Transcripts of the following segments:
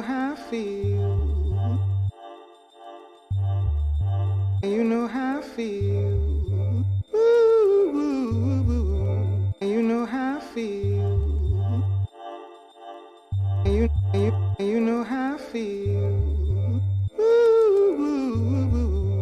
how I feel. You know how I feel. Ooh, ooh, ooh. You know how I feel. You know how I feel. Ooh, ooh, ooh.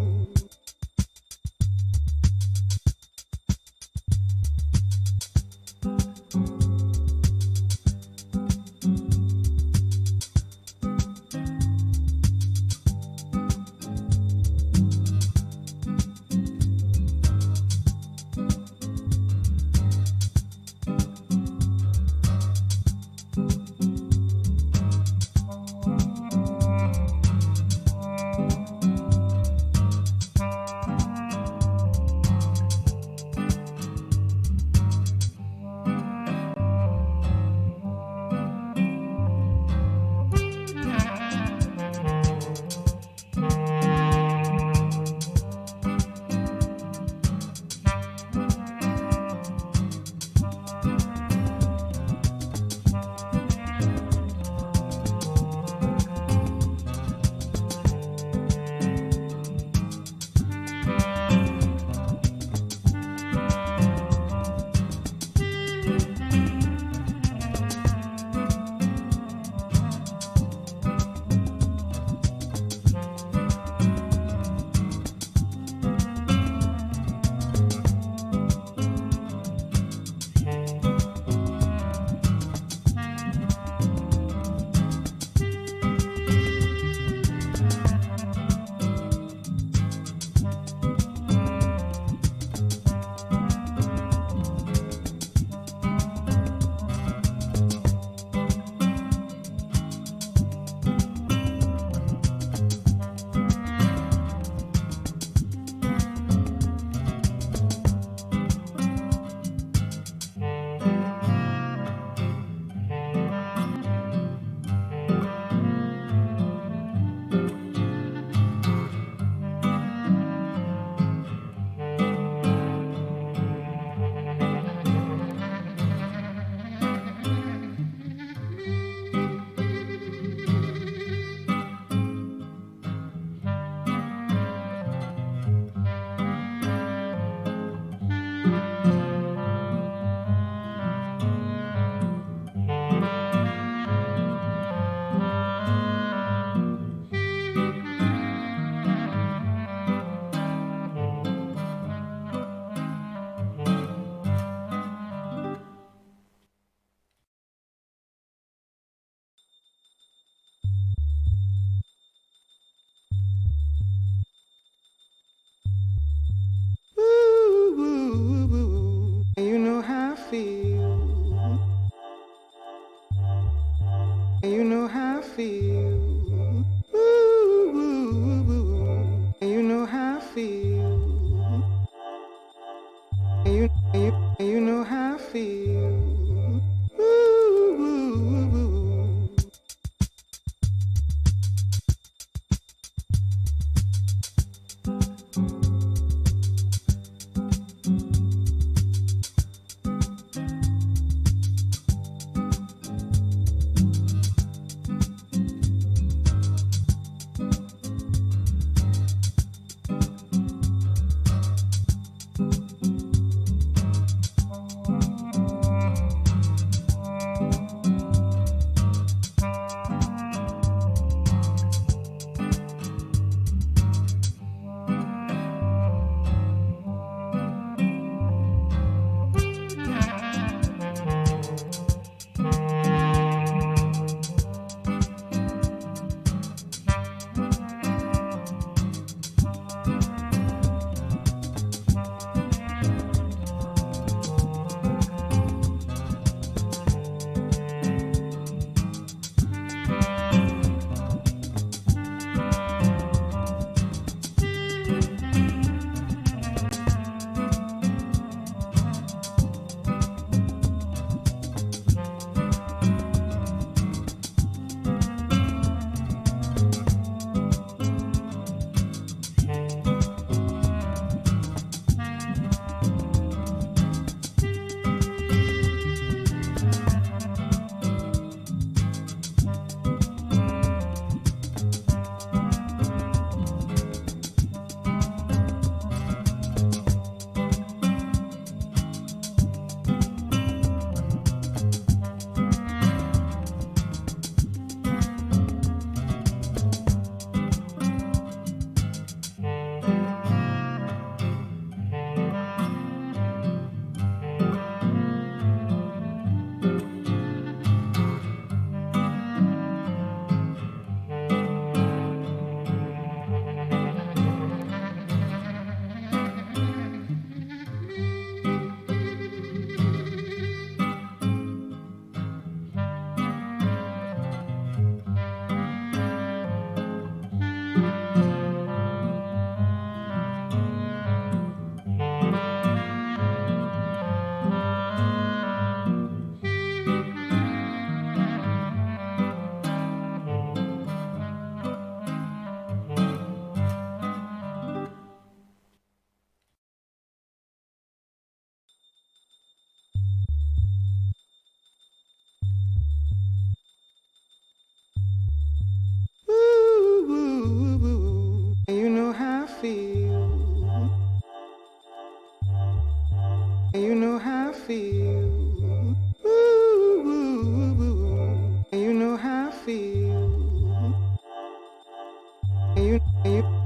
Ooh, ooh, ooh. You know how I feel. You know how I feel. Ooh, ooh, ooh. You know how I feel. You know how I feel. Ooh, ooh, ooh.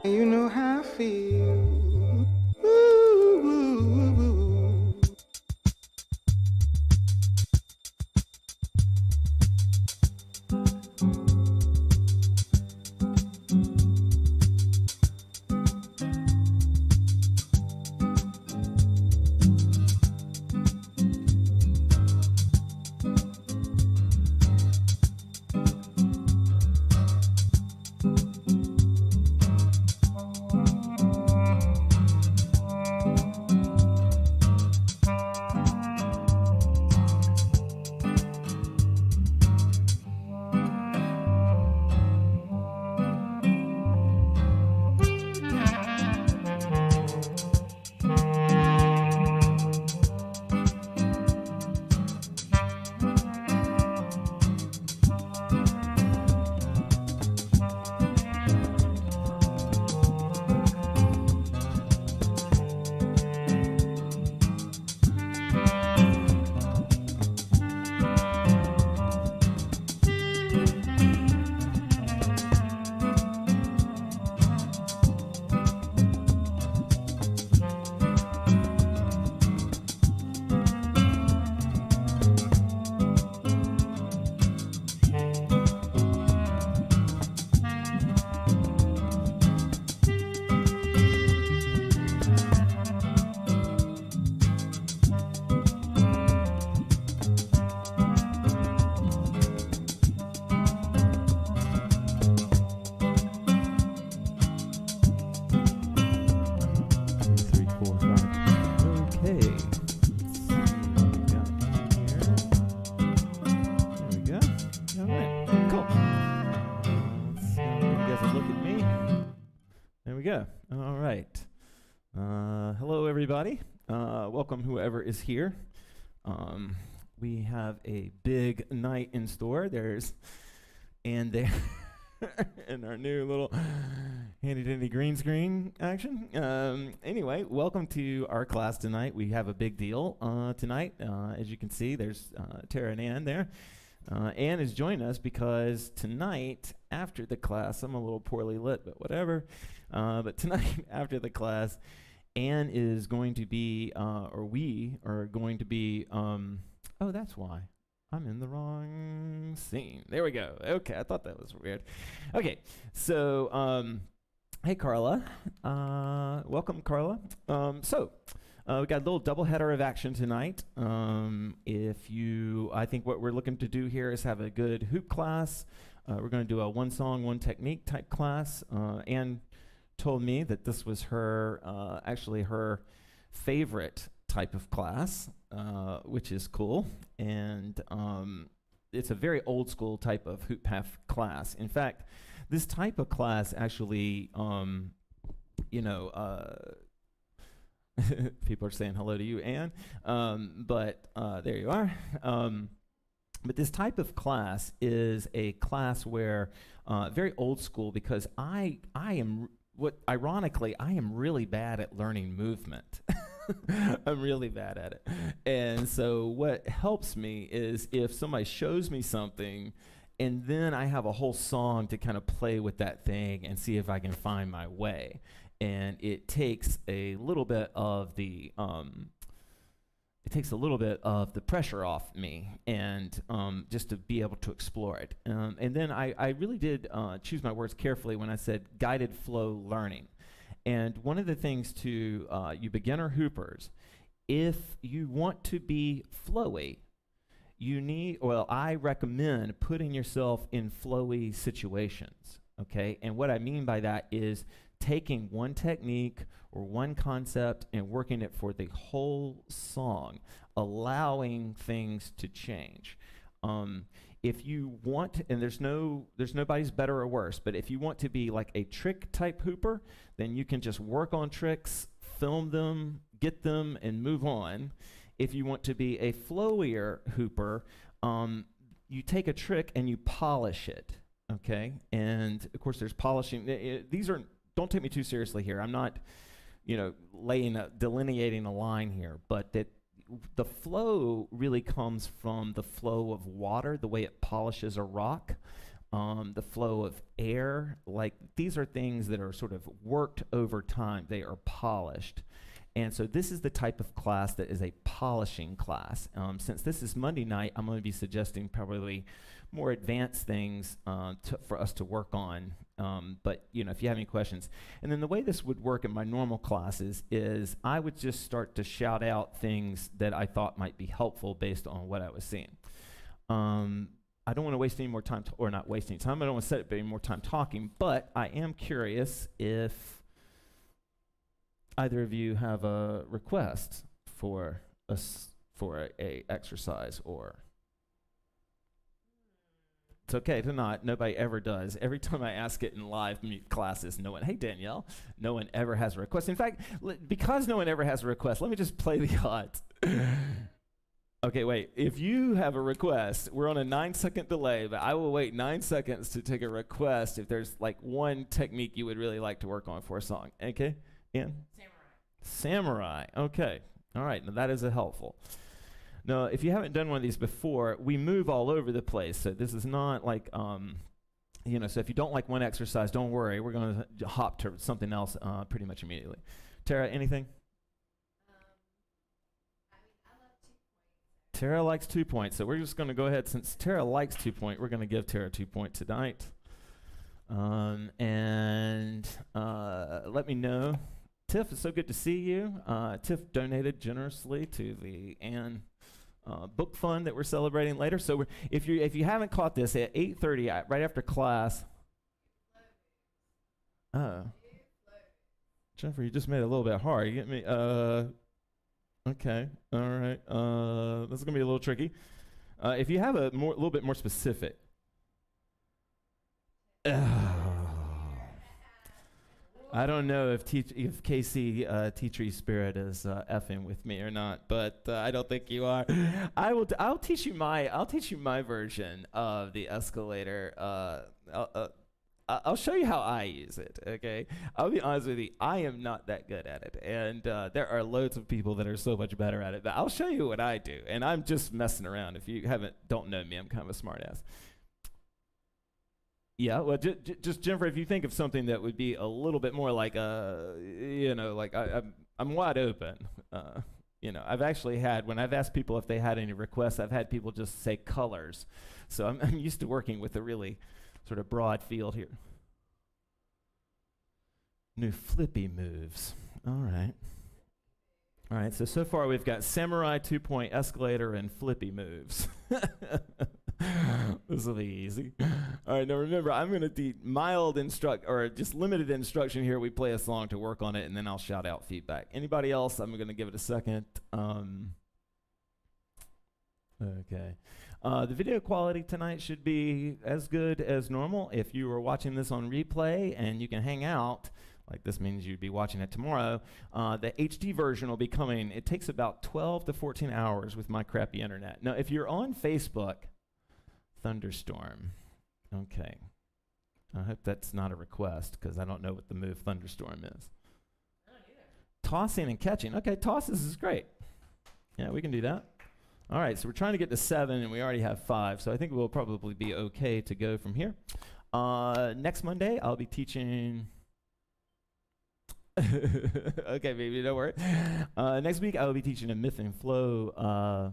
You know how I feel. Ooh, ooh, ooh. All right. Hello, everybody. Welcome, whoever is here. We have a big night in store. There's and there in our new little handy dandy green screen action. Anyway, welcome to our class tonight. We have a big deal tonight. As you can see, there's Tara and Ann there. Ann is joining us because tonight, after the class, I'm a little poorly lit, but whatever. But tonight, after the class, Ann is going to be, or we are going to be, oh, that's why. I'm in the wrong scene. There we go. Okay, I thought that was weird. Okay, so, hey, Carla. Welcome, Carla. We got a little doubleheader of action tonight. I think what we're looking to do here is have a good hoop class. We're going to do a one song, one technique type class. Ann told me that this was actually her favorite type of class, which is cool. And it's a very old school type of HoopPath class. In fact, this type of class actually, people are saying hello to you, Ann. But there you are. But this type of class is a class where very old school, because ironically, I am really bad at learning movement. I'm really bad at it. And so what helps me is if somebody shows me something and then I have a whole song to kind of play with that thing and see if I can find my way. And it takes a little bit of the pressure off me, and just to be able to explore it. And then I really did choose my words carefully when I said guided flow learning. And one of the things to you beginner hoopers, if you want to be flowy, I recommend putting yourself in flowy situations, okay? And what I mean by that is taking one technique or one concept and working it for the whole song, allowing things to change. If you want, and there's nobody's better or worse, but if you want to be like a trick type hooper, then you can just work on tricks, film them, get them, and move on. If you want to be a flowier hooper, you take a trick and you polish it, okay? And of course there's polishing. Don't take me too seriously here. I'm not, delineating a line here, but that the flow really comes from the flow of water, the way it polishes a rock. the flow of air. Like, these are things that are sort of worked over time. They are polished. And so this is the type of class that is a polishing class. Since this is Monday night, I'm going to be suggesting probably more advanced things for us to work on. But if you have any questions. And then the way this would work in my normal classes is I would just start to shout out things that I thought might be helpful based on what I was seeing. I don't want to waste any more time, or not waste any time. I don't want to set up any more time talking, but I am curious if either of you have a request for a exercise, or it's okay to not. Nobody ever does. Every time I ask it in live classes, no one, hey Danielle, no one ever has a request. In fact, because no one ever has a request, let me just play the odds. Okay, wait. If you have a request, we're on a 9-second delay, but I will wait 9 seconds to take a request if there's like one technique you would really like to work on for a song. Okay, Ian? Samurai. Okay. All right. Now that is helpful. Now, if you haven't done one of these before, we move all over the place. So this is not like, so if you don't like one exercise, don't worry. We're going to hop to something else pretty much immediately. Tara, anything? Tara likes 2 points, so we're just going to go ahead. Since Tara likes 2 point, we're going to give Tara 2 point tonight. And let me know. Tiff, it's so good to see you. Tiff donated generously to the Ann book fund that we're celebrating later. So if you haven't caught this, at 8:30, right after class. Oh. Jennifer, you just made it a little bit hard. You get me? Okay, all right. This is gonna be a little tricky. If you have a little bit more specific. I don't know if KC Teachery Spirit is effing with me or not, but I don't think you are. I'll teach you my version of the escalator. I'll show you how I use it, okay? I'll be honest with you, I am not that good at it, and there are loads of people that are so much better at it, but I'll show you what I do, and I'm just messing around. If you don't know me, I'm kind of a smart ass. Yeah, well, just Jennifer, if you think of something that would be a little bit more like I'm wide open. I've actually had, when I've asked people if they had any requests, I've had people just say colors. So I'm used to working with a really sort of broad field here. New flippy moves. All right. All right, so far we've got samurai, 2 point escalator, and flippy moves. This will be easy. All right, now remember, I'm going to do mild or just limited instruction here. We play a song to work on it, and then I'll shout out feedback. Anybody else? I'm going to give it a second. Okay. The video quality tonight should be as good as normal. If you were watching this on replay and you can hang out, like this means you'd be watching it tomorrow, the HD version will be coming. It takes about 12 to 14 hours with my crappy internet. Now, if you're on Facebook, thunderstorm. Okay. I hope that's not a request, because I don't know what the move thunderstorm is. I don't either. Tossing and catching. Okay, tosses is great. Yeah, we can do that. All right, so we're trying to get to 7, and we already have 5, so I think we'll probably be okay to go from here. Next Monday, I'll be teaching... Okay, baby, don't worry. Next week, I will be teaching a myth and flow...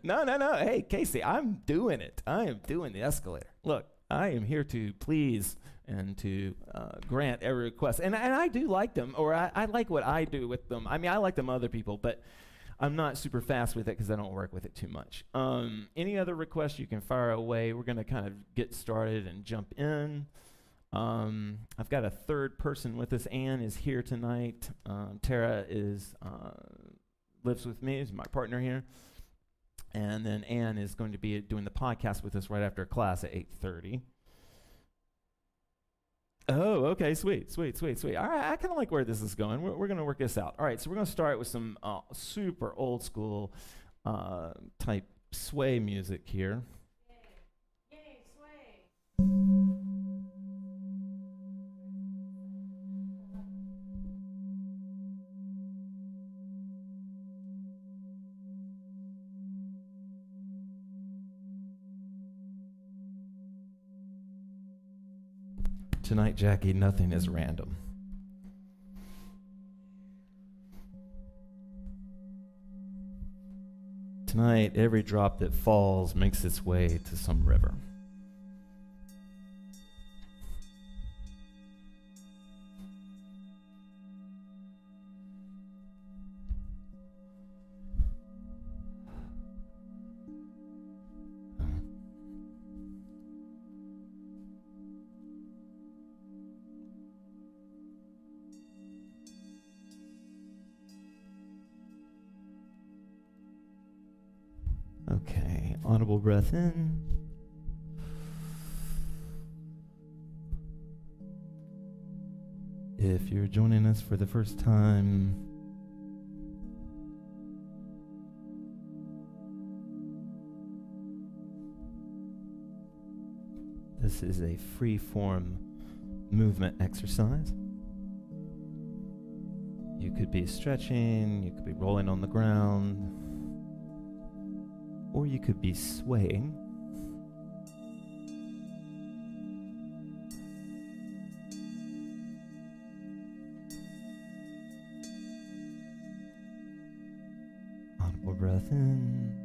No. Hey, Casey, I'm doing it. I am doing the escalator. Look, I am here to please and to grant every request. And I do like them, or I like what I do with them. I mean, I like them other people, but I'm not super fast with it because I don't work with it too much. Any other requests you can fire away? We're going to kind of get started and jump in. I've got a third person with us. Ann is here tonight. Tara lives with me, is my partner here. And then Ann is going to be doing the podcast with us right after class at 8:30. Oh, okay, sweet. All right, I kind of like where this is going. We're going to work this out. All right, so we're going to start with some super old school type sway music here. Yay, sway. Tonight, Jackie, nothing is random. Tonight, every drop that falls makes its way to some river. Okay, audible breath in. If you're joining us for the first time, this is a free-form movement exercise. You could be stretching, you could be rolling on the ground, or you could be swaying. Audible breath in.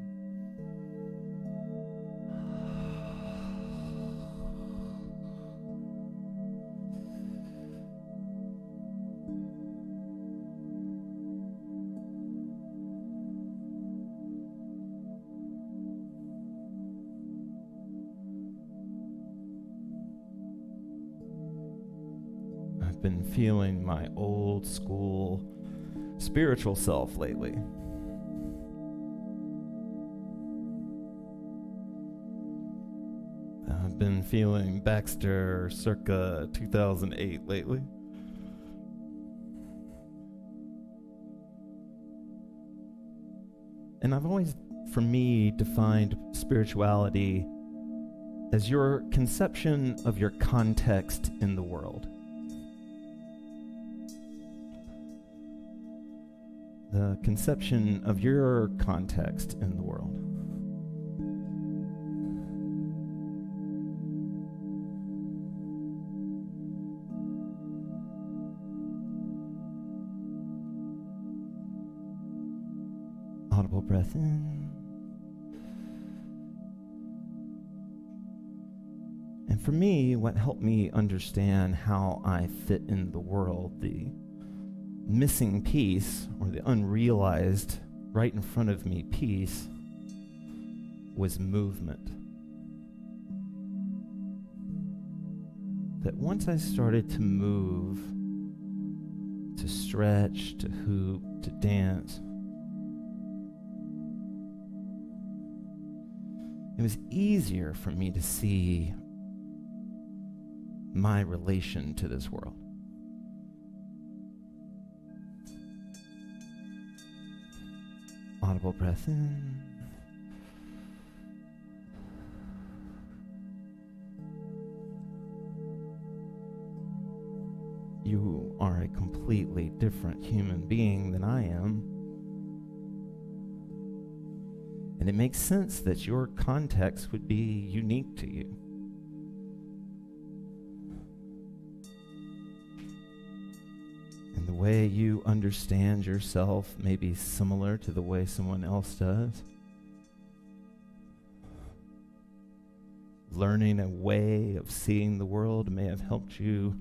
Been feeling my old school spiritual self lately. I've been feeling Baxter circa 2008 lately. And I've always, for me, defined spirituality as your conception of your context in the world. The conception of your context in the world. Audible breath in. And for me, what helped me understand how I fit in the world, the missing piece, or the unrealized, right in front of me piece, was movement. That once I started to move, to stretch, to hoop, to dance, it was easier for me to see my relation to this world. Audible breath in. You are a completely different human being than I am. And it makes sense that your context would be unique to you. And the way you understand yourself may be similar to the way someone else does. Learning a way of seeing the world may have helped you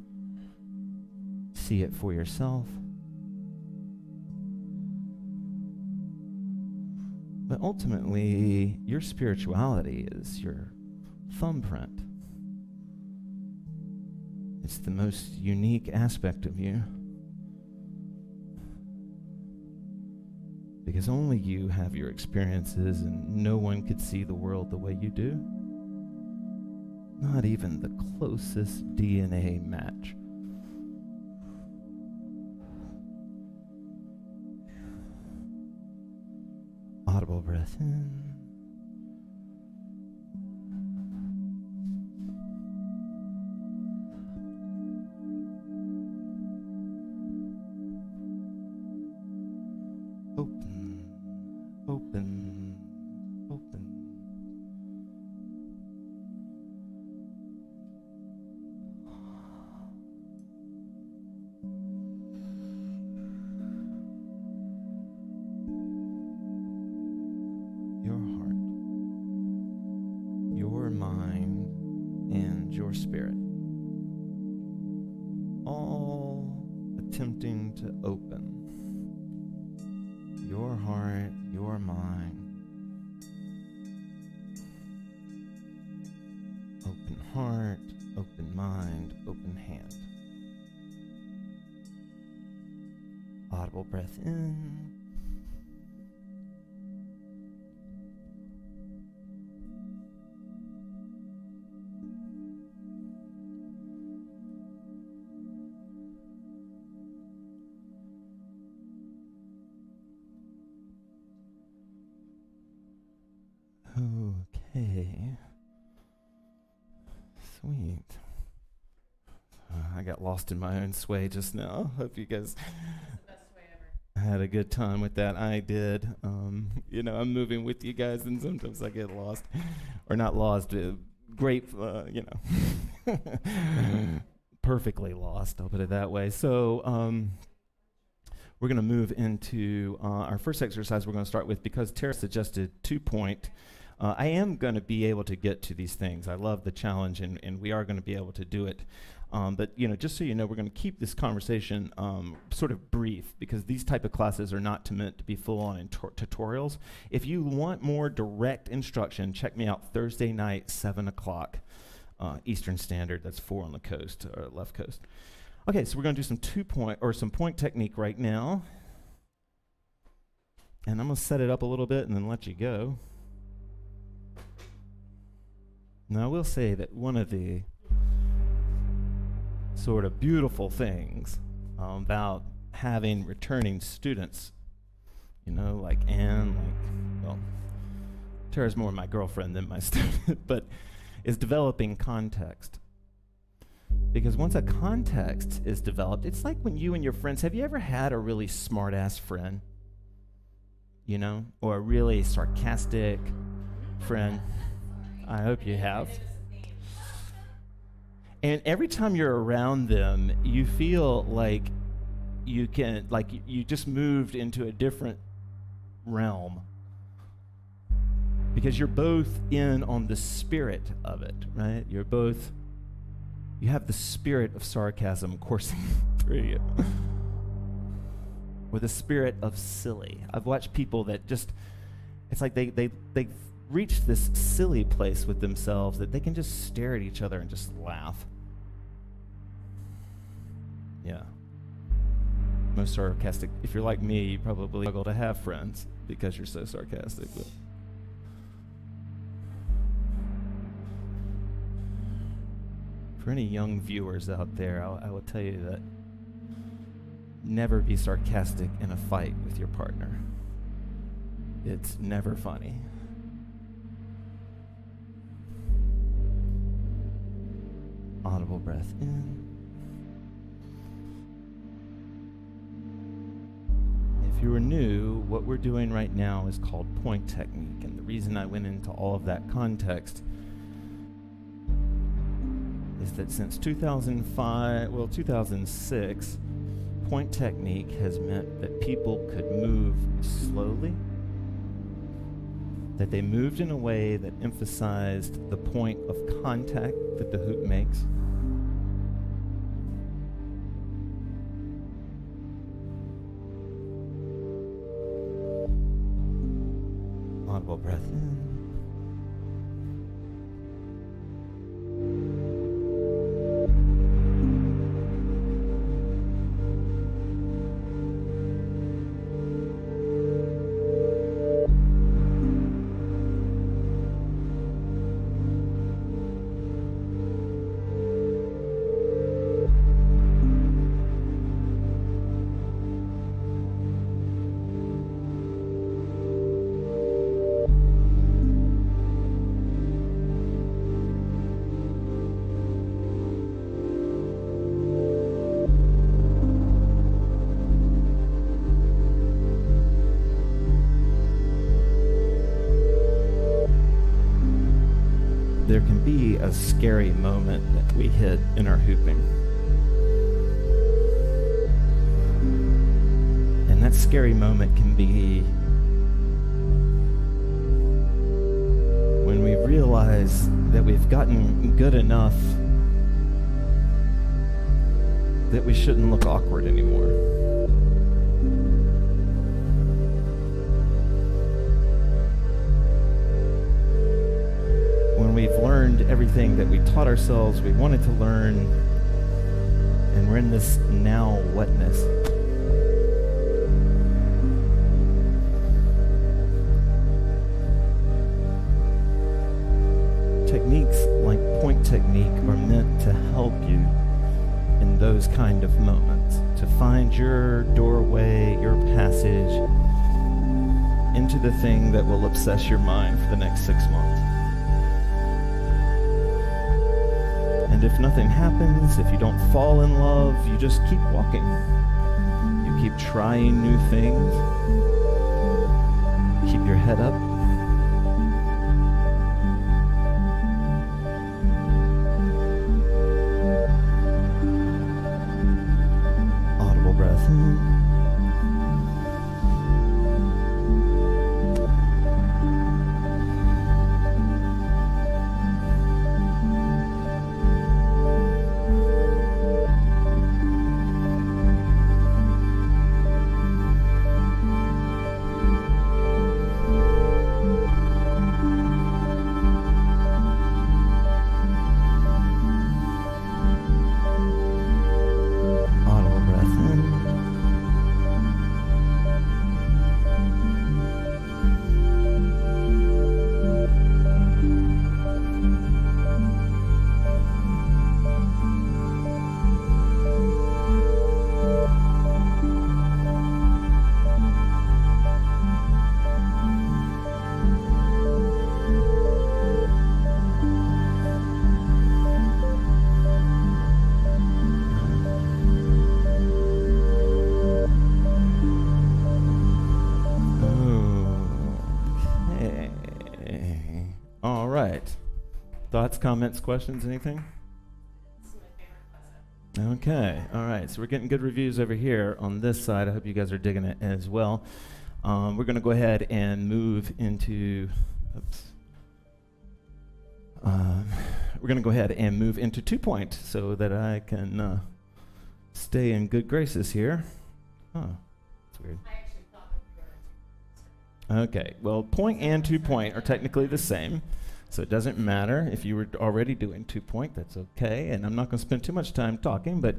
see it for yourself. But ultimately, your spirituality is your thumbprint. It's the most unique aspect of you. Because only you have your experiences, and no one could see the world the way you do. Not even the closest DNA match. Audible breath in. Open, open, open. and your spirit, all attempting to open your heart, your mind. Open heart, open mind, open hand. Audible breath in. Okay. Sweet. I got lost in my own sway just now. Hope you guys had a good time with that. I did. I'm moving with you guys, and sometimes I get lost. Or not lost, great, perfectly lost, I'll put it that way. So we're going to move into our first exercise we're going to start with, because Tara suggested 2-point. I am going to be able to get to these things. I love the challenge, and we are going to be able to do it. But just so you know, we're going to keep this conversation sort of brief, because these type of classes are not meant to be full-on tutorials. If you want more direct instruction, check me out Thursday night, 7 o'clock Eastern Standard. That's 4 on the coast, or left coast. Okay, so we're going to do some 2-point or some point technique right now. And I'm going to set it up a little bit and then let you go. Now, I will say that one of the sort of beautiful things about having returning students, like Anne, Tara's more my girlfriend than my student, but is developing context. Because once a context is developed, it's like when you and your friends, have you ever had a really smart-ass friend? Or a really sarcastic friend? I hope you have. And every time you're around them, you feel like you just moved into a different realm. Because you're both in on the spirit of it, right? You have the spirit of sarcasm coursing through you. Or the spirit of silly. I've watched people that just, it's like they've reached this silly place with themselves that they can just stare at each other and just laugh. Yeah. Most sarcastic. If you're like me, you probably struggle to have friends because you're so sarcastic. But for any young viewers out there, I will tell you that never be sarcastic in a fight with your partner. It's never funny. Audible breath in. If you are new, what we're doing right now is called point technique. And the reason I went into all of that context is that since 2006, point technique has meant that people could move slowly, that they moved in a way that emphasized the point of contact that the hoop makes. Audible breath in. There can be a scary moment that we hit in our hooping. And that scary moment can be when we realize that we've gotten good enough that we shouldn't look awkward anymore. When we've learned everything that we taught ourselves we wanted to learn, and we're in this now wetness. Techniques like point technique are meant to help you in those kind of moments, to find your doorway, your passage into the thing that will obsess your mind for the next 6 months. And if nothing happens, if you don't fall in love, you just keep walking. You keep trying new things. Keep your head up. Audible breath in. Thoughts, comments, questions, anything? Okay, all right, so we're getting good reviews over here on this side. I hope you guys are digging it as well. We're going to go ahead and move into, we're going to go ahead and move into 2-point so that I can stay in good graces here. Oh, that's weird. I actually thought that you were. Okay, well, point and 2-point are technically the same. So it doesn't matter if you were already doing 2-point, that's okay. And I'm not going to spend too much time talking, but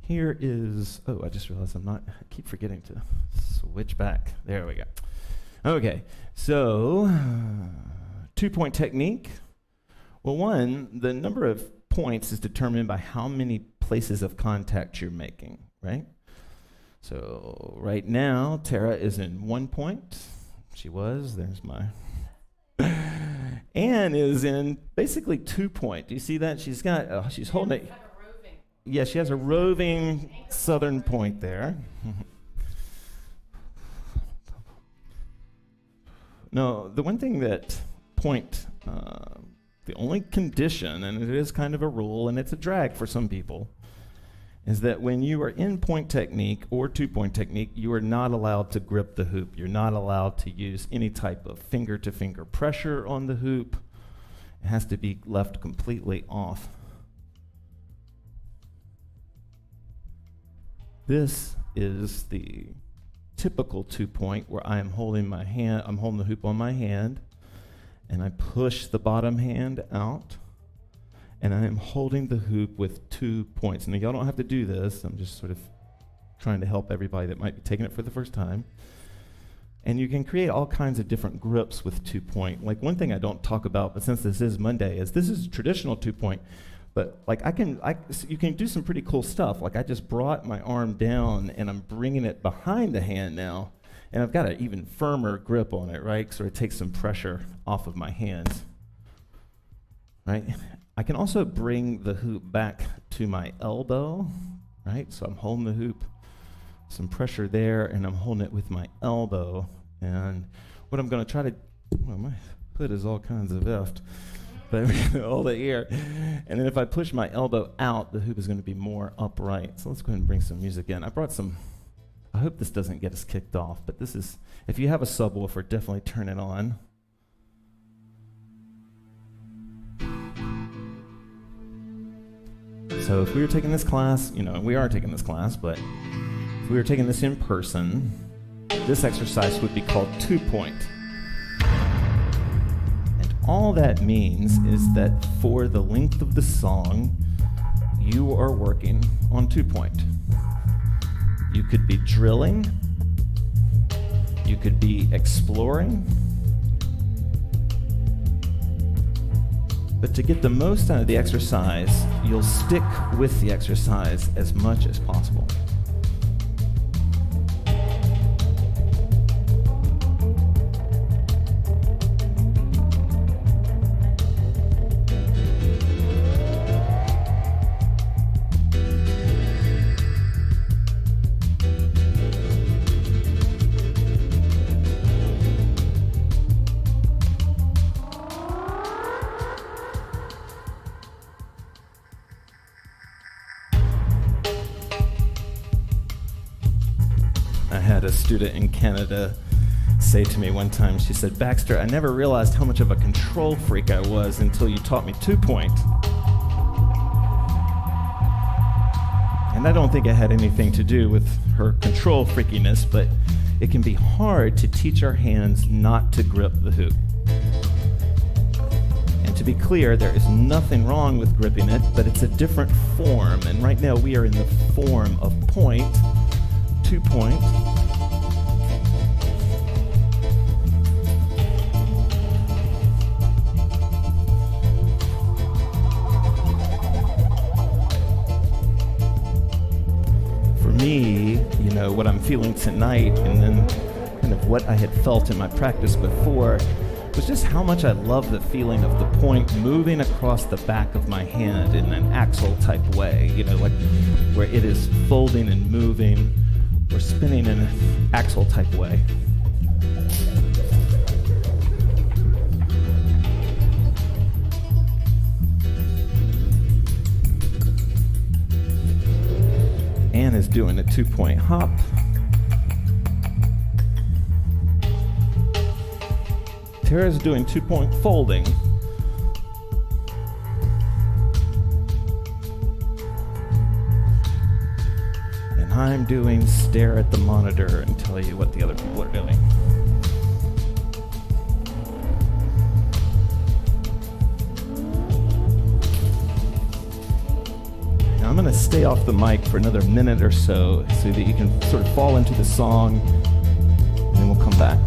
here is, oh, I just realized I keep forgetting to switch back. There we go. Okay, so 2-point technique. Well, one, the number of points is determined by how many places of contact you're making, right? So right now, Tara is in 1 point. She was, there's my... Anne is in basically 2-point. Do you see that? She's got, she's holding it. Yeah, she has a roving southern point there. No, the one thing that point, the only condition, and it is kind of a rule, and it's a drag for some people, is that when you are in point technique or 2-point technique, you are not allowed to grip the hoop. You're not allowed to use any type of finger-to-finger pressure on the hoop. It has to be left completely off. This is the typical 2-point where I am holding my hand, I'm holding the hoop on my hand, and I push the bottom hand out. And I am holding the hoop with 2 points. Now, y'all don't have to do this. I'm just sort of trying to help everybody that might be taking it for the first time. And you can create all kinds of different grips with 2-point. Like one thing I don't talk about, but since this is Monday, is this is a traditional 2-point. But like you can do some pretty cool stuff. Like I just brought my arm down and I'm bringing it behind the hand now. And I've got an even firmer grip on it, right? So it takes some pressure off of my hands, right? I can also bring the hoop back to my elbow, right? So I'm holding the hoop, some pressure there, and I'm holding it with my elbow. And what I'm going to try to, well, my hood is all kinds of effed, but all the air. And then if I push my elbow out, the hoop is going to be more upright. So let's go ahead and bring some music in. I brought some, I hope this doesn't get us kicked off, but this is, if you have a subwoofer, definitely turn it on. So if we were taking this class, we are taking this class, but if we were taking this in person, this exercise would be called 2-point. And all that means is that for the length of the song, you are working on 2-point. You could be drilling, you could be exploring, but to get the most out of the exercise, you'll stick with the exercise as much as possible. I had a student in Canada say to me one time, she said, "Baxter, I never realized how much of a control freak I was until you taught me 2-point." And I don't think it had anything to do with her control freakiness, but it can be hard to teach our hands not to grip the hoop. And to be clear, there is nothing wrong with gripping it, but it's a different form. And right now we are in the form of point, 2-point. For me, what I'm feeling tonight, and then kind of what I had felt in my practice before, was just how much I love the feeling of the point moving across the back of my hand in an axle type way, like where it is folding and moving or spinning in an axle type way. Anne is doing a 2-point hop. Tara's doing 2-point folding. And I'm doing stare at the monitor and tell you what the other people are doing. Now I'm going to stay off the mic for another minute or so that you can sort of fall into the song, and then we'll come back.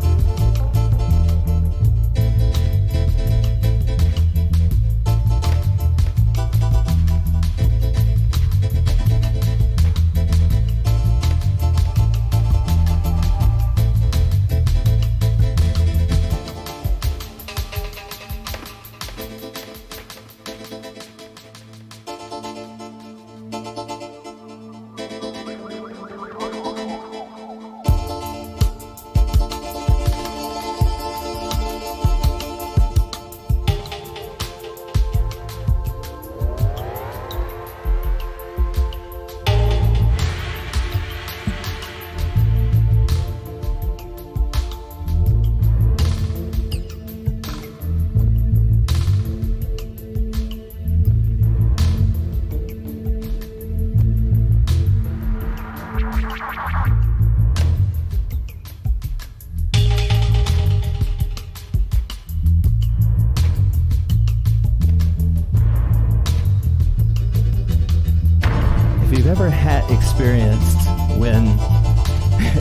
Ever experienced when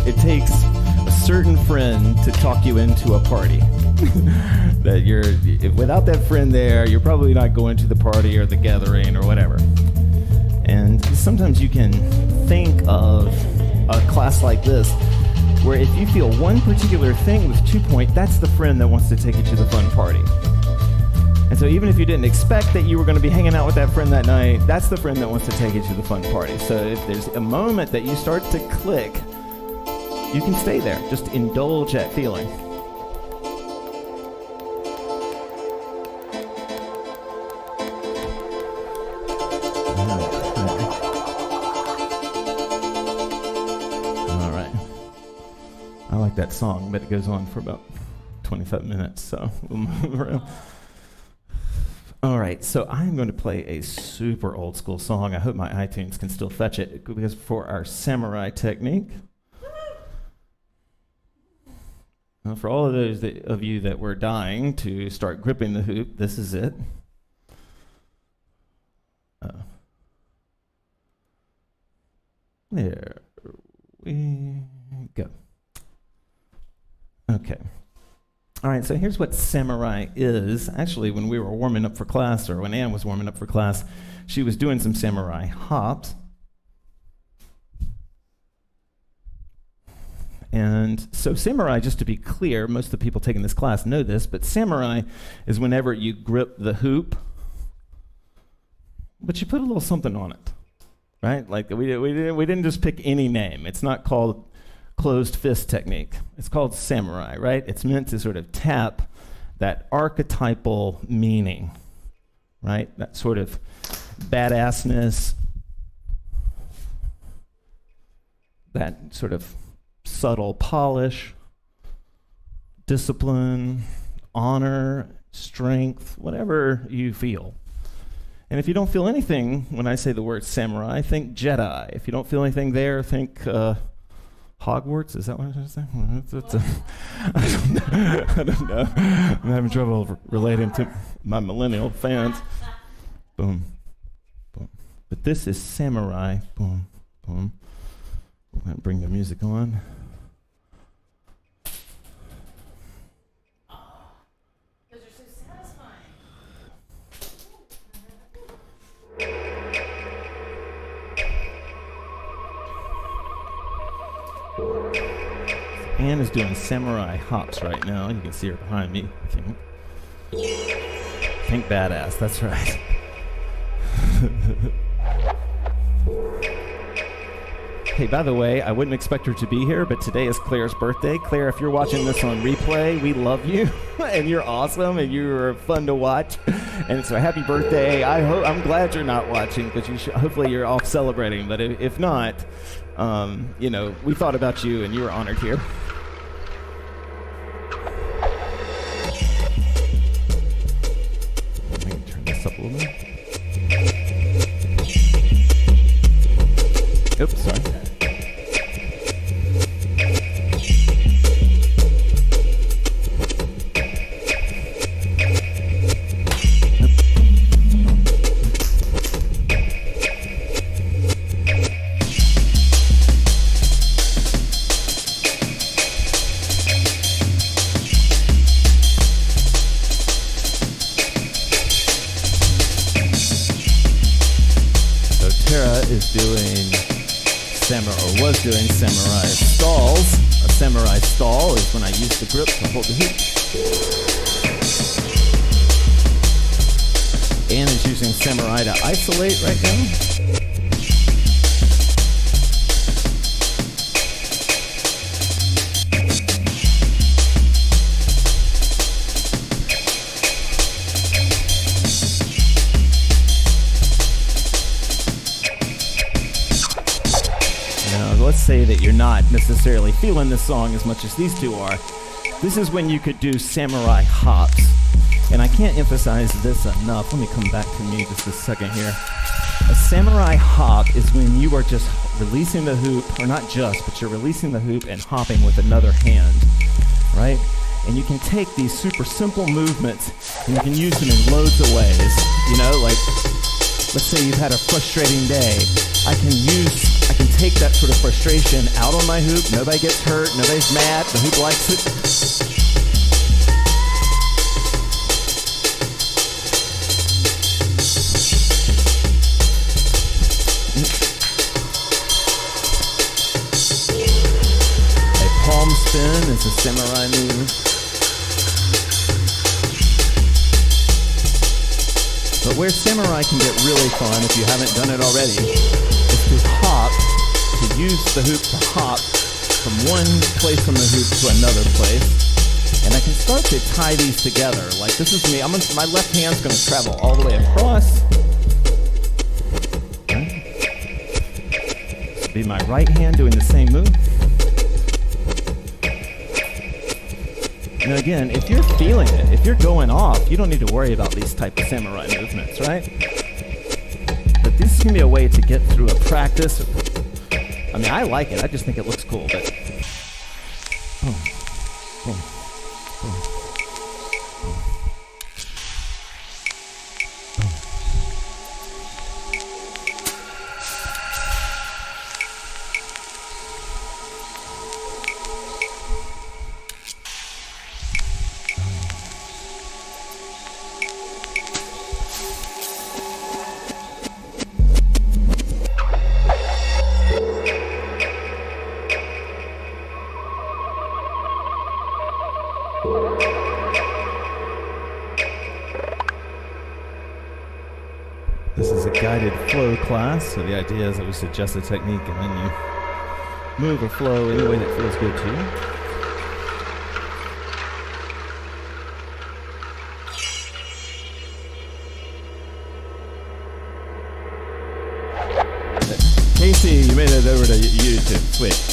it takes a certain friend to talk you into a party? That without that friend there, you're probably not going to the party or the gathering or whatever. And sometimes you can think of a class like this where if you feel one particular thing with 2-point, that's the friend that wants to take you to the fun party. And so even if you didn't expect that you were going to be hanging out with that friend that night, that's the friend that wants to take you to the fun party. So if there's a moment that you start to click, you can stay there. Just indulge that feeling. All right. I like that song, but it goes on for about 25 minutes, so we'll move around. All right, so I'm going to play a super old school song. I hope my iTunes can still fetch it, because for our samurai technique. Now, for all of those of you that were dying to start gripping the hoop, this is it. There we go. Okay. All right, so here's what samurai is. Actually, when we were warming up for class, or when Ann was warming up for class, she was doing some samurai hops. And so samurai, just to be clear, most of the people taking this class know this, but samurai is whenever you grip the hoop, but you put a little something on it, right? Like we didn't just pick any name. It's not called closed fist technique. It's called samurai, right? It's meant to sort of tap that archetypal meaning, right? That sort of badassness, that sort of subtle polish, discipline, honor, strength, whatever you feel. And if you don't feel anything when I say the word samurai, think Jedi. If you don't feel anything there, think Hogwarts. Is that what I was saying? I don't know. I'm having trouble relating to my millennial fans. Boom, boom. But this is samurai. Boom, boom. We're going to bring the music on. Those are so satisfying. Anne is doing samurai hops right now. You can see her behind me, I think. Think badass, that's right. Hey, by the way, I wouldn't expect her to be here, but today is Claire's birthday. Claire, if you're watching this on replay, we love you, and you're awesome, and you're fun to watch. And so happy birthday. I'm glad you're not watching, because hopefully you're off celebrating. But if not, we thought about you, and you were honored here. Let me turn this up a little bit. Oops, sorry. Was doing samurai stalls. A samurai stall is when I use the grip to hold the hoop. Anne is using samurai to isolate right now. Let's say that you're not necessarily feeling this song as much as these two are. This is when you could do samurai hops. And I can't emphasize this enough. Let me come back to me just a second here. A samurai hop is when you are just releasing the hoop, or not just, but you're releasing the hoop and hopping with another hand, right? And you can take these super simple movements and you can use them in loads of ways. Like, let's say you've had a frustrating day. I can take that sort of frustration out on my hoop. Nobody gets hurt. Nobody's mad. The hoop likes it. A palm spin is a samurai move. But where samurai can get really fun, if you haven't done it already, is to hop, to use the hoop to hop from one place on the hoop to another place. And I can start to tie these together. Like, this is me. My left hand's going to travel all the way across. Okay. This will be my right hand doing the same move. Now again, if you're feeling it, if you're going off, you don't need to worry about these type of samurai movements, right? But this is going to be a way to get through a practice. I mean, I like it. I just think it looks cool, but... Boom, boom, boom. This is a guided flow class, so the idea is that we suggest a technique and then you move or flow any way that feels good to you. Casey, you made it over to YouTube. Sweet.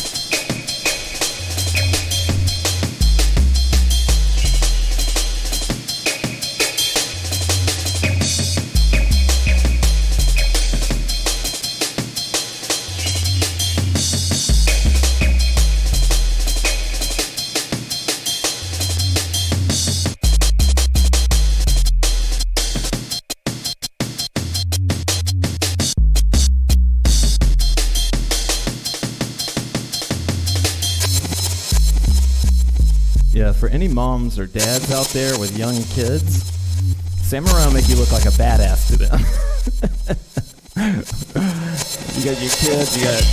Yeah, for any moms or dads out there with young kids, samurai will make you look like a badass to them. You got your kids, you got...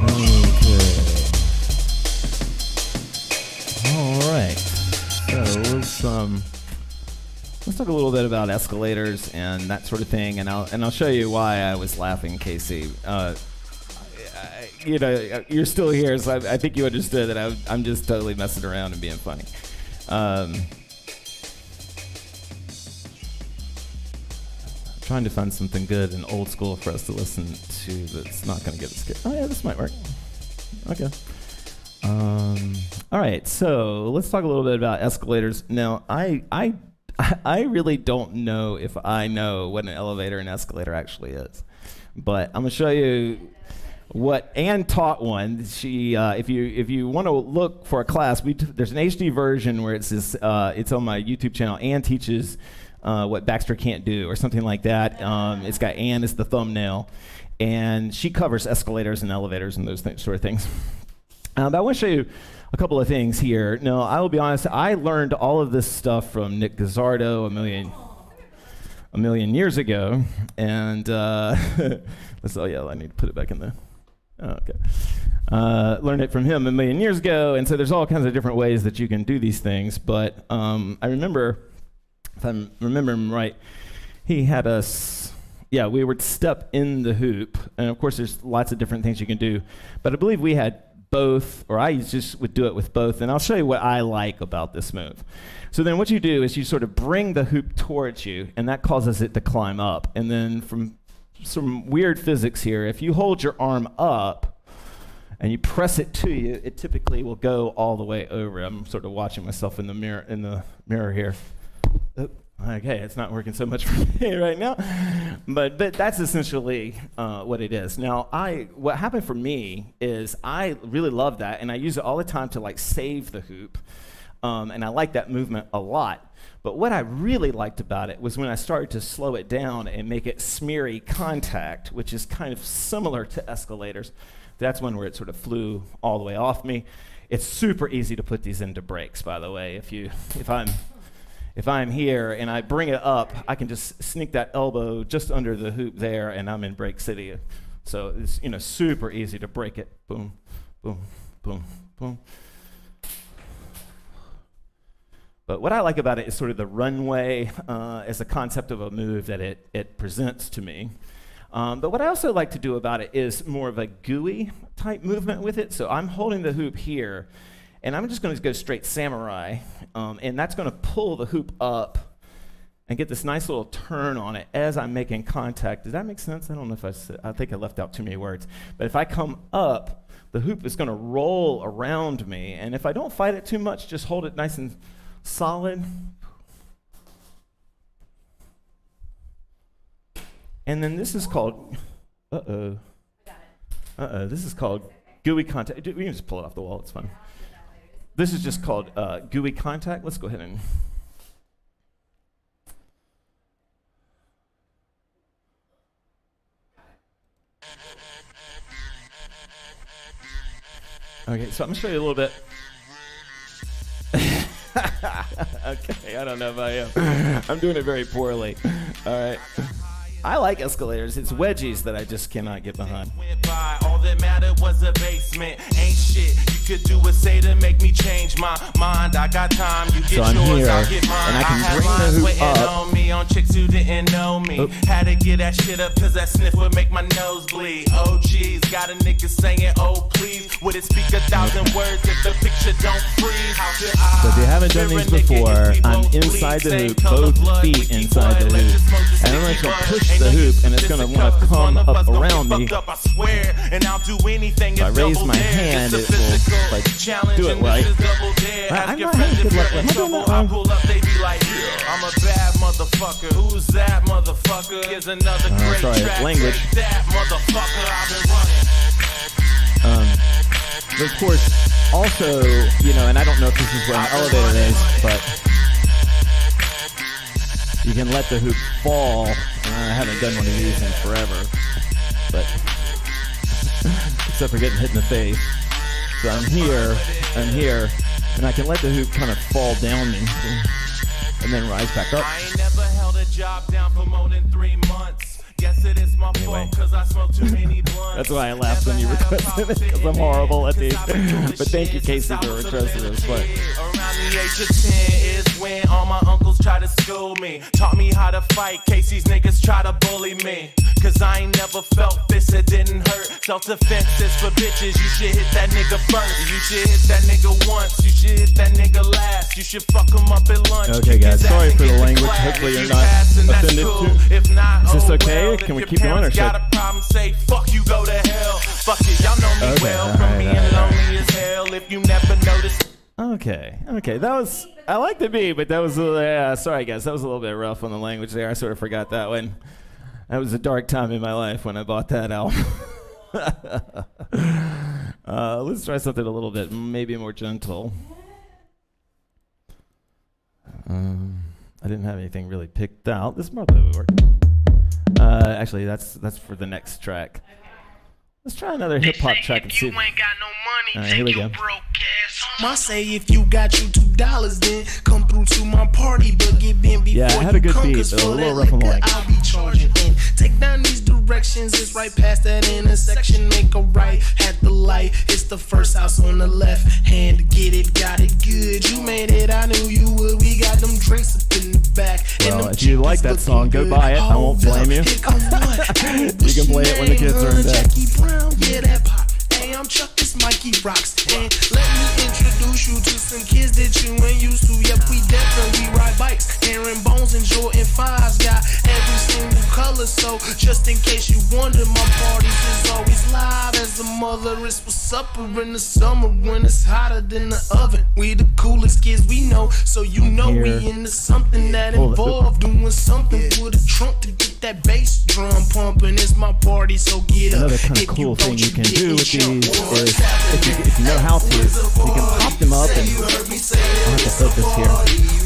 Okay. All right. So let's talk a little bit about escalators and that sort of thing, and I'll show you why I was laughing, Casey. You know, you're still here, so I think you understood that I'm just totally messing around and being funny. Trying to find something good and old school for us to listen to that's not going to get us scared. Oh yeah, this might work. Okay. All right, so let's talk a little bit about escalators. Now, I really don't know if I know what an elevator and escalator actually is, but I'm gonna show you what Ann taught one. She, if you want to look for a class, there's an HD version where it's this. It's on my YouTube channel. Ann teaches what Baxter can't do, or something like that. It's got Ann as the thumbnail, and she covers escalators and elevators and those sort of things. But I want to show you a couple of things here. Now, I will be honest. I learned all of this stuff from Nick Gazzardo a million years ago, and let's. Oh yeah, I need to put it back in there. Oh, okay. Learned it from him a million years ago, and so there's all kinds of different ways that you can do these things. But I remember, if I'm remembering right, he had us. Yeah, we would step in the hoop, and of course, there's lots of different things you can do. But I believe we had both, or I just would do it with both, and I'll show you what I like about this move. So then, what you do is you sort of bring the hoop towards you, and that causes it to climb up, and then from some weird physics here. If you hold your arm up and you press it to you, it typically will go all the way over. I'm sort of watching myself in the mirror here. Okay, it's not working so much for me right now, but that's essentially what it is. Now, what happened for me is I really love that, and I use it all the time to like save the hoop, and I like that movement a lot. But what I really liked about it was when I started to slow it down and make it smeary contact, which is kind of similar to escalators. That's one where it sort of flew all the way off me. It's super easy to put these into breaks, by the way. If I'm here and I bring it up, I can just sneak that elbow just under the hoop there, and I'm in break city. So it's super easy to break it. Boom, boom, boom, boom. But what I like about it is sort of the runway as a concept of a move that it presents to me. But what I also like to do about it is more of a gooey type movement with it. So I'm holding the hoop here, and I'm just going to go straight samurai, and that's going to pull the hoop up and get this nice little turn on it as I'm making contact. Does that make sense? I don't know if I think I left out too many words. But if I come up, the hoop is going to roll around me. And if I don't fight it too much, just hold it nice and solid. And then this is called, this is called gooey contact. We can just pull it off the wall, it's fine. This is just called gooey contact. Let's go ahead and. Okay, so I'm gonna show you a little bit. Okay, I don't know if I am. I'm doing it very poorly. All right. I like escalators. It's wedgies that I just cannot get behind. All that mattered was a basement. Ain't shit you could do or say to make me change my mind. I got time. You get So I'm yours, here, I'll get mine. and I can had bring the lines hoop waiting up. on me on chicks who didn't know me. Oop. Had to get that shit up cause that sniff would make my nose bleed. Oh geez, got a nigga saying oh please. Would it speak 1,000 words if the picture don't freeze? How should I? So if you haven't done these before, I'm inside the hoop, both feet inside the hoop. And I'm going to push the hoop, and it's going to want to come up around me. I swear, and I'll do anything If I raise my hand, it will like do it right. I'm not having good luck. Am I doing that wrong? Pull up, they be like, I'm a bad motherfucker. Who's that motherfucker? Here's another great sorry, track. language. Take that motherfucker. I've been running. But of course, also, you know, and I don't know if this is what an elevator is, but you can let the hoop fall. I haven't done one of these in forever, but except for getting hit in the face. So I'm here, and I can let the hoop kind of fall down me and then rise back up. I ain't never held a job down for more than 3 months. Guess it is my fault cause I smoke too many blunts. That's why I laughed when you requested it, because I'm horrible at these. But thank you, Casey, for requesting this. But around the age of 10 is when all my uncles try to school me. Taught me how to fight, Casey's niggas try to bully me. Cause I ain't never felt this, it didn't hurt. Self-defense is for bitches, you should hit that nigga first. You should hit that nigga once, you should hit that nigga last. You should fuck him up at lunch. okay, guys, sorry for the language. Hopefully you're not offended too. If not, is this oh okay? well. Can we If keep your going or parents should? got a problem, say fuck you, go to hell. Fuck it, y'all know me Okay, well all from right, being all right. lonely as hell. If you never noticed. Okay, that was, I like the beat, but that was, sorry guys, that was a little bit rough on the language there. I sort of forgot that one. That was a dark time in my life when I bought that album. Let's try something a little bit, maybe more gentle. I didn't have anything really picked out. This probably would work. Actually, that's for the next track. Let's try another hip hop track and see. You ain't got no money, Here we go. broke ass home. I say if you got you $2, then come through to my party, but get in before Yeah, I had a you good come, beat, 'cause though, a for little that rough on the liquor, leg. I'll be charging. And take down these directions, it's right past that intersection. Make a right at the light. It's the first house on the left hand. Get it, got it good. You made it, I knew you would. We got them drinks up in the back. And Well, them if you like chickies that looking song, go good. buy it. I won't Hold blame up, you. here come one. You can play it when the kids are in bed. Jackie Brown, yeah, that pop. Hey, I'm Chuck, this Mikey Rocks. And let me introduce you to some kids that you ain't used to. Yep, we definitely ride bikes. Herringbones and Jordan 5s got every single color. So just in case you wonder, my parties is always live as a mother. It's for supper in the summer when it's hotter than the oven. We the coolest kids we know, so you know Here. we into something that Hold it. involved doing something with a trunk to get that bass drum pumping. It's my party, so get up. Another kind of If cool thing don't, you can get do in with jump. these is, if you know how to, you can pop them up and I'll have to focus here.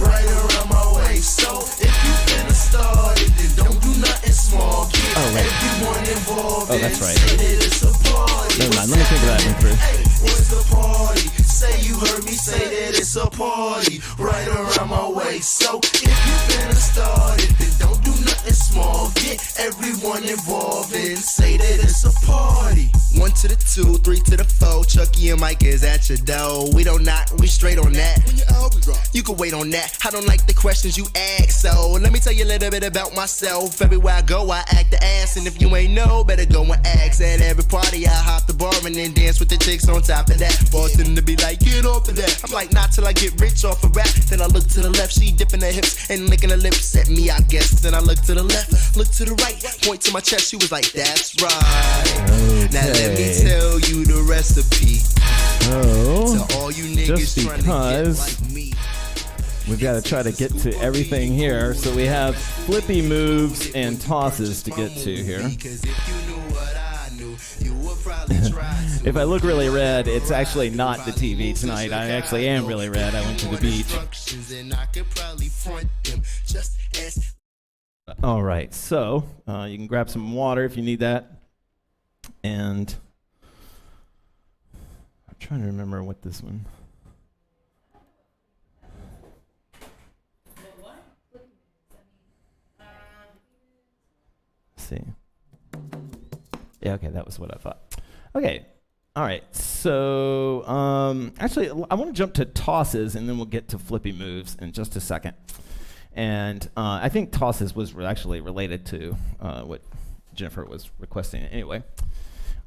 Right around my waist. So if you finna start it, then don't do nothing small. Get Oh, right. everyone involved. Oh, that's right. Say that it's a party. Never mind, let me think of that one through. Hey, it's a party. Say you heard me say that it's a party. Right around my waist. So if you finna start it, then don't do nothing small. Get everyone involved and say that it's a party. 1 to the 2, 3 to the 4. Chucky and Mike is at your door. We don't knock, we straight on that. You can wait on that. I don't like the questions you ask, so let me tell you a little bit about myself. Everywhere I go, I act the ass, and if you ain't know, better go and ask. At every party, I hop the bar and then dance with the chicks on top of that. Bartender be like, get off of that. I'm like, not till I get rich off of rap. Then I look to the left, she dipping her hips and licking her lips at me, I guess. Then I look to the left, look to the right, point to my chest. She was like, that's right. Now let me tell you the recipe. repeat. So, To all you niggas just trying to get because like me. we've got to try to get to everything here. So we have flippy moves and tosses to get to here. Because if you knew what I knew, you would probably try to. If I look really red, it's actually not the TV tonight. I actually am really red. I went to the beach. And I could probably front them just as. All right, so you can grab some water if you need that. And I'm trying to remember what this one. Let's see. Yeah, okay, that was what I thought. Okay, all right. So actually, I want to jump to tosses, and then we'll get to flippy moves in just a second. And I think tosses was actually related to what Jennifer was requesting anyway.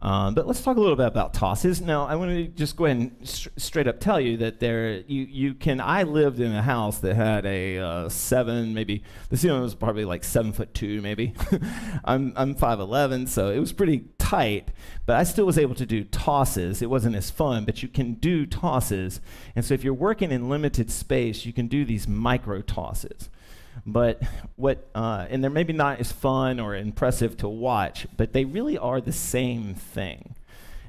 But let's talk a little bit about tosses. Now, I want to just go ahead and straight up tell you that you can. I lived in a house that had a 7, maybe the ceiling was probably like 7'2", maybe. I'm 5'11", so it was pretty tight. But I still was able to do tosses. It wasn't as fun, but you can do tosses. And so if you're working in limited space, you can do these micro tosses. But and they're maybe not as fun or impressive to watch, but they really are the same thing.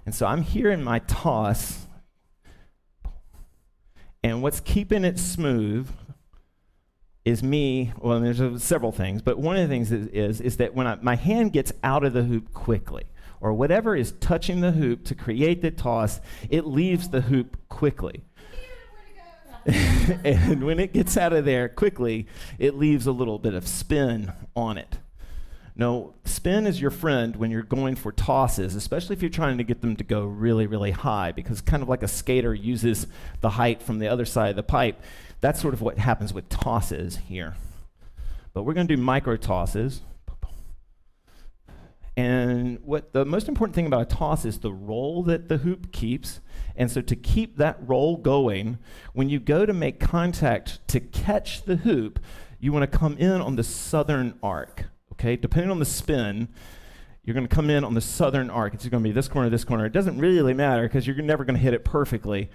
And so I'm here in my toss, and what's keeping it smooth is me. Well, there's several things, but one of the things is that when my hand gets out of the hoop quickly, or whatever is touching the hoop to create the toss, it leaves the hoop quickly. And when it gets out of there quickly, it leaves a little bit of spin on it. No, spin is your friend when you're going for tosses, especially if you're trying to get them to go really, really high, because kind of like a skater uses the height from the other side of the pipe. That's sort of what happens with tosses here. But we're going to do micro tosses. And what the most important thing about a toss is the roll that the hoop keeps. And so to keep that roll going, when you go to make contact to catch the hoop, you want to come in on the southern arc, okay? Depending on the spin, you're going to come in on the southern arc. It's going to be this corner, this corner. It doesn't really matter because you're never going to hit it perfectly,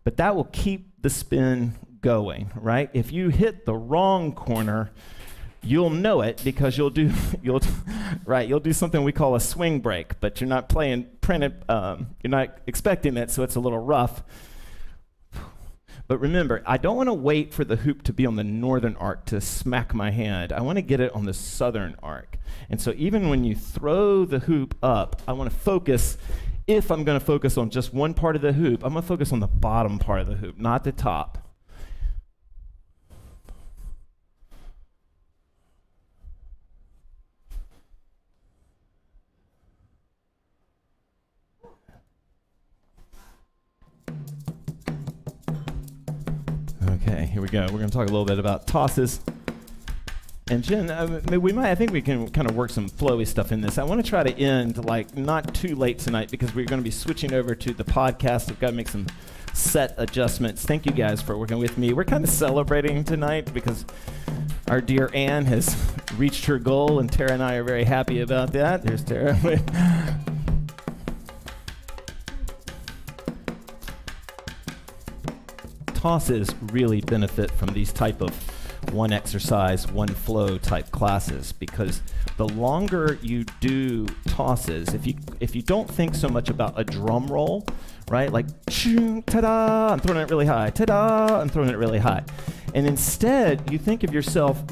but that will keep the spin going, right? If you hit the wrong corner, you'll know it because you'll do something we call a swing break, but you're not you're not expecting it, so it's a little rough. But remember, I don't want to wait for the hoop to be on the northern arc to smack my hand. I want to get it on the southern arc. And so even when you throw the hoop up, I want to focus. If I'm going to focus on just one part of the hoop, I'm going to focus on the bottom part of the hoop, not the top. Okay, here we go. We're going to talk a little bit about tosses. And Jen, I think we can kind of work some flowy stuff in this. I want to try to end like not too late tonight because we're going to be switching over to the podcast. We've got to make some set adjustments. Thank you guys for working with me. We're kind of celebrating tonight because our dear Anne has reached her goal, and Tara and I are very happy about that. There's Tara. Tosses really benefit from these type of one exercise, one flow type classes, because the longer you do tosses, if you don't think so much about a drum roll, right? Like, ta-da, I'm throwing it really high, ta-da, I'm throwing it really high. And instead, you think of yourself,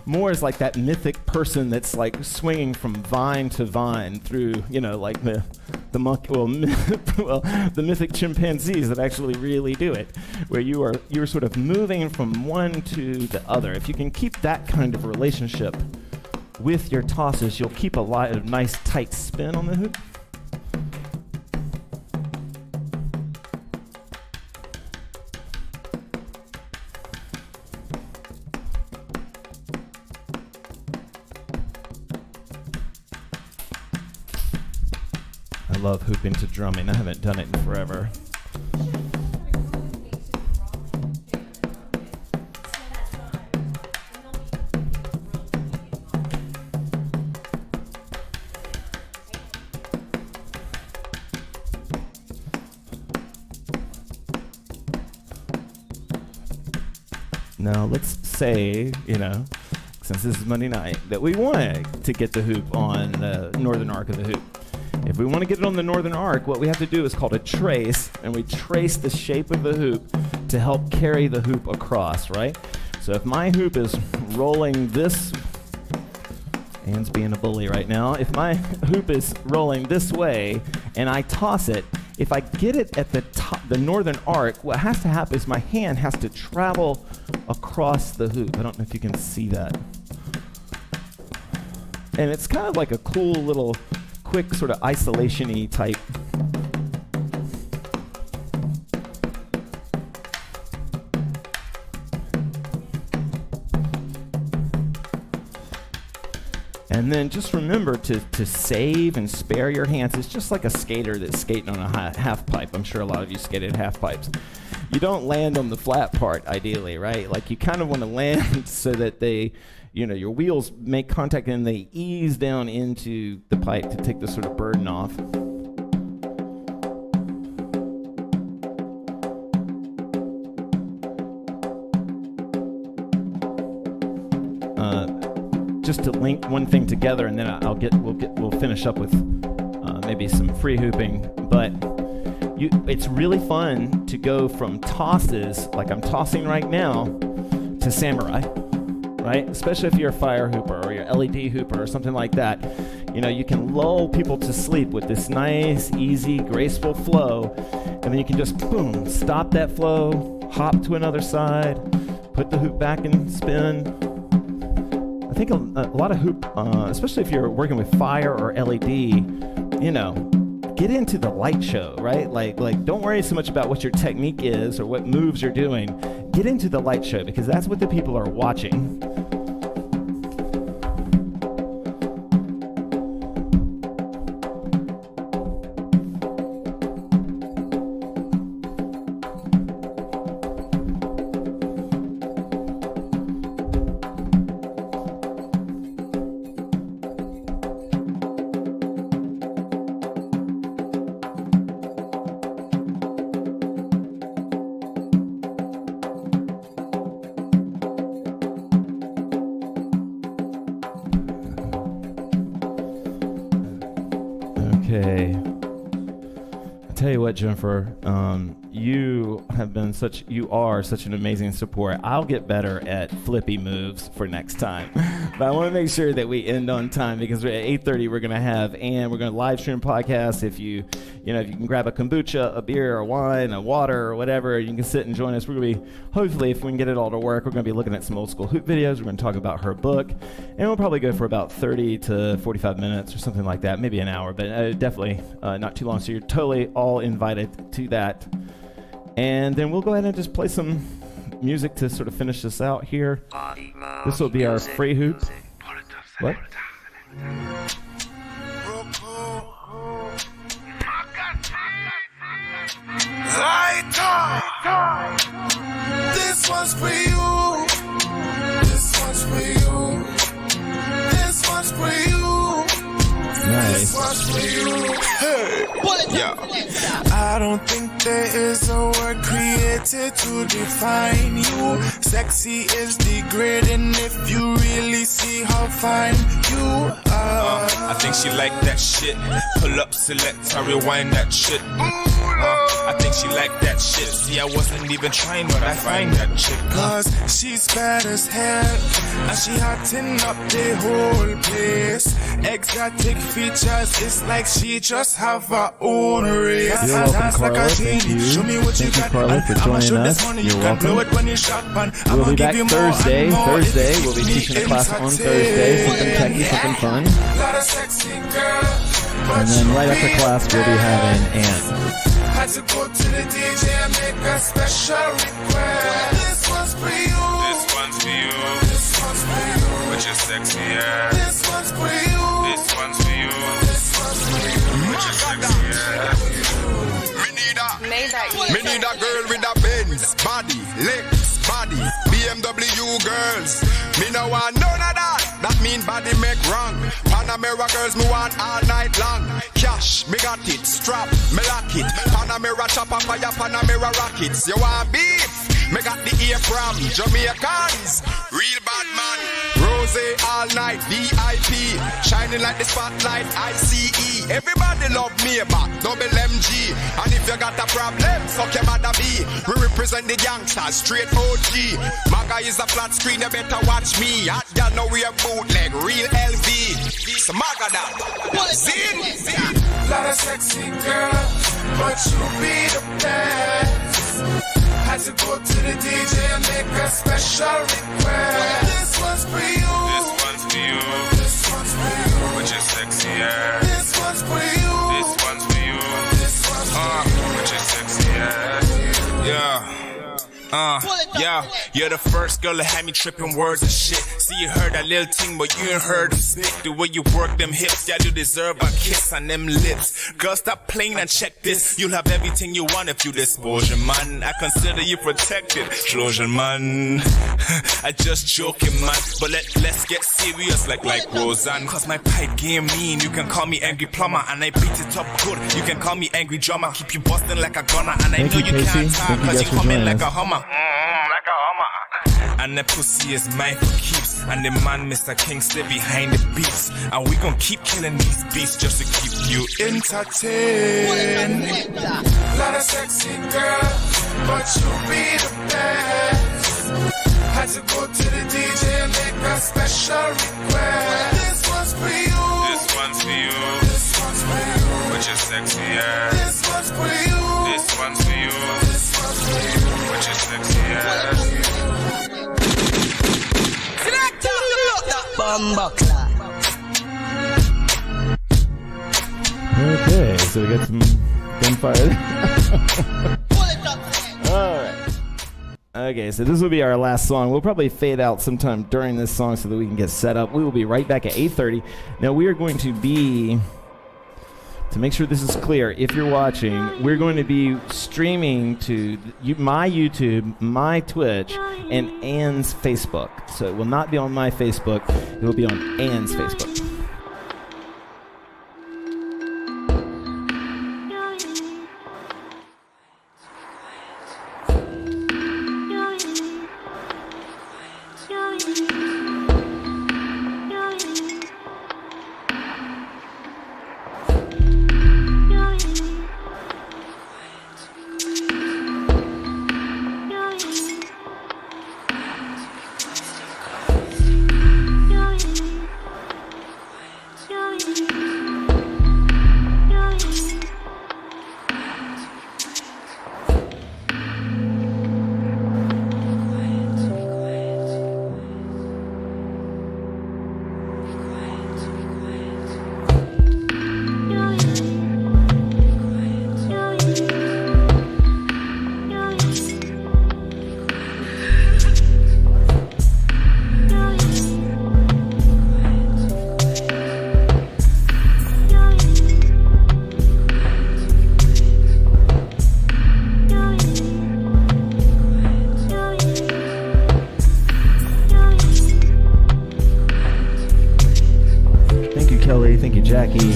more as like that mythic person that's like swinging from vine to vine through, like the monkey, the mythic chimpanzees that actually really do it, where you're sort of moving from one to the other. If you can keep that kind of relationship with your tosses, you'll keep a lot of nice tight spin on the hoop. I love hooping to drumming. I haven't done it in forever. Now let's say, since this is Monday night, that we want to get the hoop on the northern arc of the hoop. If we want to get it on the northern arc, what we have to do is called a trace, and we trace the shape of the hoop to help carry the hoop across, right? So if my hoop is rolling this, Anne's being a bully right now. If my hoop is rolling this way and I toss it, if I get it at the top, the northern arc, what has to happen is my hand has to travel across the hoop. I don't know if you can see that. And it's kind of like a cool little quick sort of isolation-y type. And then just remember to save and spare your hands. It's just like a skater that's skating on a half pipe. I'm sure a lot of you skated half pipes. You don't land on the flat part, ideally, right? Like you kind of want to land so that they, your wheels make contact and they ease down into the pipe to take the sort of burden off. Just to link one thing together, and then we'll finish up with maybe some free hooping. But it's really fun to go from tosses, like I'm tossing right now, to samurai, right? Especially if you're a fire hooper or you're LED hooper or something like that. You can lull people to sleep with this nice, easy, graceful flow, and then you can just boom, stop that flow, hop to another side, put the hoop back and spin. I think a lot of hoop, especially if you're working with fire or LED, get into the light show, right? Like don't worry so much about what your technique is or what moves you're doing. Get into the light show because that's what the people are watching. Okay. I tell you what, Jennifer, you are such an amazing support. I'll get better at flippy moves for next time. But I want to make sure that we end on time because at 8:30 we're going to have Ann. We're going to live stream podcast. If you can grab a kombucha, a beer, a wine, a water, or whatever, you can sit and join us. We're going to be, hopefully, if we can get it all to work, we're going to be looking at some old school hoop videos. We're going to talk about her book. And we'll probably go for about 30 to 45 minutes or something like that, maybe an hour, but definitely not too long. So you're totally all invited to that. And then we'll go ahead and just play some music to sort of finish this out here. This will be our free hoop. What? This one's for you. This one's for you. This one's for you. Nice. This one's for you. Hey. Yeah. I don't think there is a word created to define you. Sexy is degrading if you really see how fine you are. I think she like that shit. Pull up, select, I rewind that shit. I think she like that shit. See, I wasn't even trying, but I find that chick. Cause she's bad as hell, and she hotting up the whole place. Exotic features, it's like she just have her own race. You're welcome, Carla. Thank you. Show me what you got, Carla, for joining us. You're welcome. We'll be back Thursday. We'll be teaching a class on Thursday. Something techy, something fun. And then right after class, we'll be having Ann. Had to go to the DJ and make a special request. This one's for you. This one's for you. This one's for you. With your sexy ass. This one's for you. This one's for you. This one's for you. With your sexy ass. Me need a girl with a Benz, body, legs, body, BMW girls. Me no want none of that. That mean body make wrong. Panamera girls me want all night long. Cash, me got it. Strap, me lock it. Panamera chopper fire, Panamera rockets. You want beef? Me got the ear from Jamaicans. Real bad man. Rose all night, VIP. Shining like the spotlight, ICE. Everybody love me back, double MG. And if you got a problem, fuck your mother be. We represent the gangsters, straight OG. Maga is a flat screen, you better watch me. Hot girl know we a bootleg, real LV. So Maga that. Zin. Lot of sexy girls, but you be the best. Had to go to the DJ and make a special request. This one's for you. This one's for you. This one's for you. With your sexy ass. This one's for you. This one's for you. This one's for you. With your sexy ass. Yeah. Yeah, you're the first girl that had me tripping words and shit. See, you heard that little thing, but you ain't heard them stick. The way you work them hips, yeah, you deserve a kiss on them lips. Girl, stop playing and check this. You'll have everything you want if you dispose your man. I consider you protected, Trojan man. I just joking, man. But let's get serious like Roseanne. Cause my pipe game mean. You can call me Angry Plumber, and I beat it up good. You can call me Angry Drummer. Keep you busting like a gunner. And I know you can't talk cause you come in like a Hummer. And the pussy is mine for keeps. And the man, Mr. King, stay behind the beats. And we gon' keep killing these beats just to keep you entertained. Lot of sexy girls, but you be the best. Had to go to the DJ and make a special request. This one's for you. This one's for you. This one's for you. With your sexy ass. This one's for you. This one's for you. This one's for you. With your sexy ass. Okay, so we got some gunfire. Alright. Okay, so this will be our last song. We'll probably fade out sometime during this song so that we can get set up. We will be right back at 8:30. Now we are going to be, to make sure this is clear, if you're watching, we're going to be streaming to my YouTube, my Twitch, and Ann's Facebook. So it will not be on my Facebook. It will be on Ann's Facebook. Kelly. Thank you, Jackie.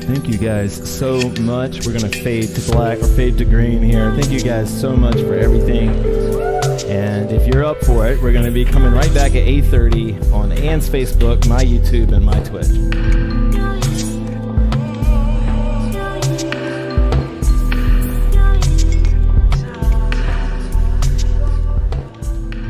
Thank you guys so much. We're going to fade to black or fade to green here. Thank you guys so much for everything. And if you're up for it, we're going to be coming right back at 8:30 on Ann's Facebook, my YouTube, and my Twitch.